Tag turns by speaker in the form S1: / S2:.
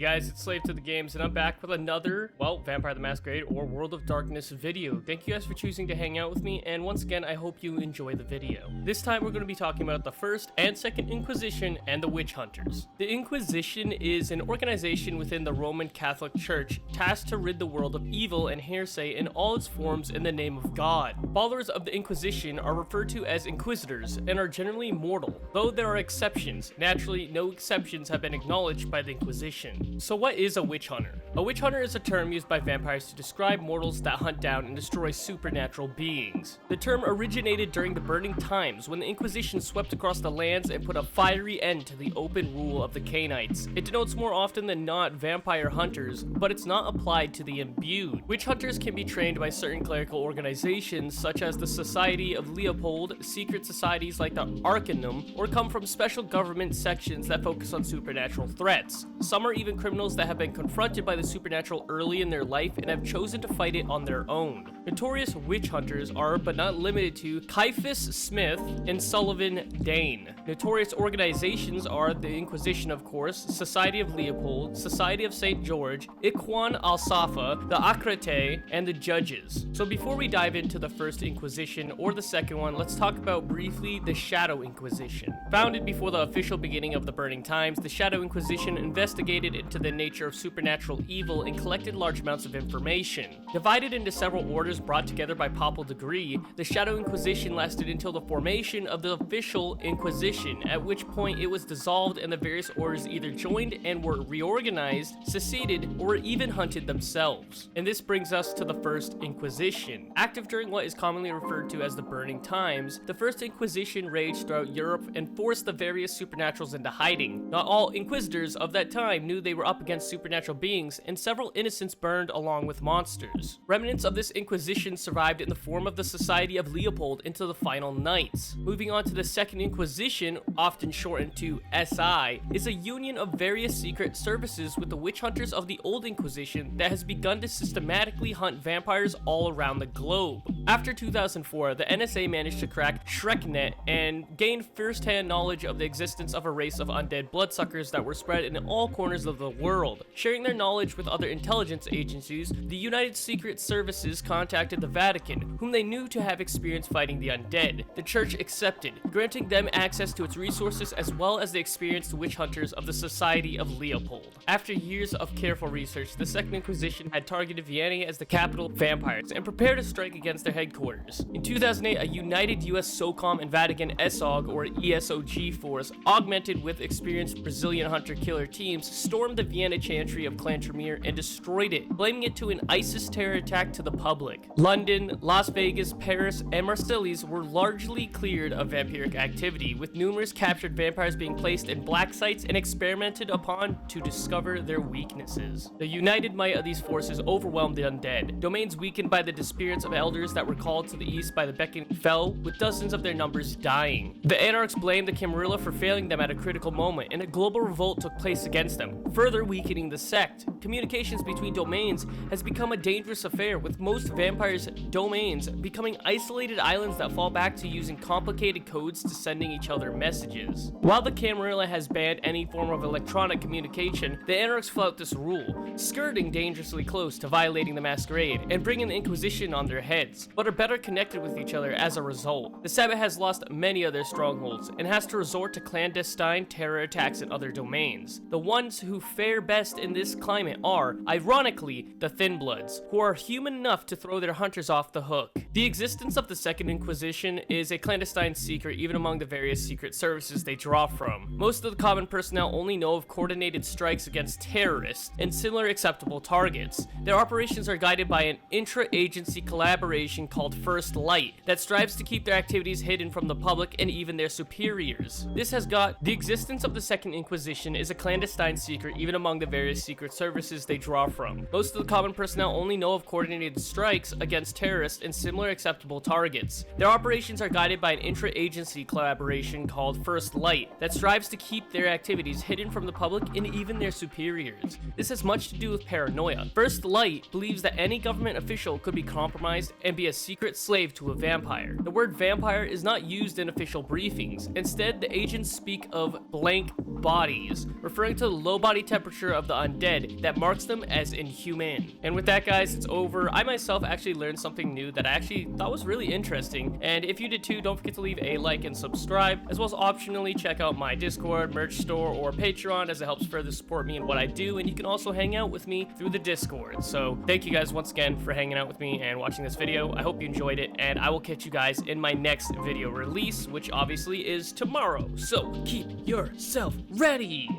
S1: Hey guys, it's Slave to the Games, and I'm back with another, well, Vampire the Masquerade or World of Darkness video. Thank you guys for choosing to hang out with me, and once again, I hope you enjoy the video. This time, we're going to be talking about the First and Second Inquisition and the Witch Hunters. The Inquisition is an organization within the Roman Catholic Church tasked to rid the world of evil and heresy in all its forms in the name of God. Followers of the Inquisition are referred to as inquisitors and are generally mortal, though there are exceptions. Naturally, no exceptions have been acknowledged by the Inquisition. So what is a witch hunter? A witch hunter is a term used by vampires to describe mortals that hunt down and destroy supernatural beings. The term originated during the Burning Times, when the Inquisition swept across the lands and put a fiery end to the open rule of the Cainites. It denotes more often than not vampire hunters, but it's not applied to the imbued. Witch hunters can be trained by certain clerical organizations such as the Society of Leopold, secret societies like the Arcanum, or come from special government sections that focus on supernatural threats. Some are even criminals that have been confronted by the supernatural early in their life and have chosen to fight it on their own. Notorious witch hunters are, but not limited to, Caiaphas Smith and Sullivan Dane. Notorious organizations are the Inquisition, of course, Society of Leopold, Society of St. George, Ikhwan al-Safa, the Akrate, and the Judges. So before we dive into the First Inquisition or the second one, let's talk about briefly the Shadow Inquisition. Founded before the official beginning of the Burning Times, the Shadow Inquisition investigated into the nature of supernatural evil and collected large amounts of information. Divided into several orders brought together by papal decree, the Shadow Inquisition lasted until the formation of the official Inquisition, at which point it was dissolved and the various orders either joined and were reorganized, seceded, or even hunted themselves. And this brings us to the First Inquisition. Active during what is commonly referred to as the Burning Times, the First Inquisition raged throughout Europe and forced the various supernaturals into hiding. Not all inquisitors of that time knew they were up against supernatural beings, and several innocents burned along with monsters. Remnants of this Inquisition survived in the form of the Society of Leopold into the final Knights. Moving on to the Second Inquisition, often shortened to SI, is a union of various secret services with the witch hunters of the Old Inquisition that has begun to systematically hunt vampires all around the globe. After 2004, the NSA managed to crack ShrekNet and gain first-hand knowledge of the existence of a race of undead bloodsuckers that were spread in all corners of the world. Sharing their knowledge with other intelligence agencies, the United Secret Services contacted the Vatican, whom they knew to have experience fighting the undead. The Church accepted, granting them access to its resources as well as the experienced witch hunters of the Society of Leopold. After years of careful research, the Second Inquisition had targeted Vienna as the capital of vampires and prepared to strike against their headquarters. In 2008, a united US SOCOM and Vatican ESOG or ESOG force, augmented with experienced Brazilian hunter-killer teams, stormed the Vienna Chantry of Clan Tremere and destroyed it, blaming it to an ISIS terror attack to the public. London, Las Vegas, Paris, and Marseilles were largely cleared of vampiric activity, with numerous captured vampires being placed in black sites and experimented upon to discover their weaknesses. The united might of these forces overwhelmed the undead. Domains weakened by the disappearance of elders that were called to the east by the Beacon fell, with dozens of their numbers dying. The Anarchs blamed the Camarilla for failing them at a critical moment, and a global revolt took place against them, further weakening the sect. Communications between domains has become a dangerous affair, with most vampires' domains becoming isolated islands that fall back to using complicated codes to sending each other messages. While the Camarilla has banned any form of electronic communication, the Anarchs flout this rule, skirting dangerously close to violating the Masquerade and bringing the Inquisition on their heads, but are better connected with each other as a result. The Sabbath has lost many of their strongholds and has to resort to clandestine terror attacks in other domains. The ones who fare best in this climate are, ironically, the Thin Bloods, who are human enough to throw their hunters off the hook. The existence of the Second Inquisition is a clandestine secret even among the various secret services they draw from. Most of the common personnel only know of coordinated strikes against terrorists and similar acceptable targets. Their operations are guided by an intra-agency collaboration called First Light that strives to keep their activities hidden from the public and even their superiors. This has got the existence of the Second Inquisition is a clandestine secret even among the various secret services they draw from. Most of the common personnel only know of coordinated strikes against terrorists and similar acceptable targets. Their operations are guided by an intra-agency collaboration called First Light that strives to keep their activities hidden from the public and even their superiors. This has much to do with paranoia. First Light believes that any government official could be compromised and be a secret slave to a vampire. The word vampire is not used in official briefings. Instead, the agents speak of blank bodies, referring to the low body temperature of the undead that marks them as inhumane. And with that, guys, it's over. I myself actually learned something new that I actually thought was really interesting, and if you did too, don't forget to leave a like and subscribe, as well as optionally check out my Discord, merch store, or Patreon, as it helps further support me in what I do, and you can also hang out with me through the Discord. So thank you guys once again for hanging out with me and watching this video. I hope you enjoyed it, and I will catch you guys in my next video release, which obviously is tomorrow. So keep yourself ready.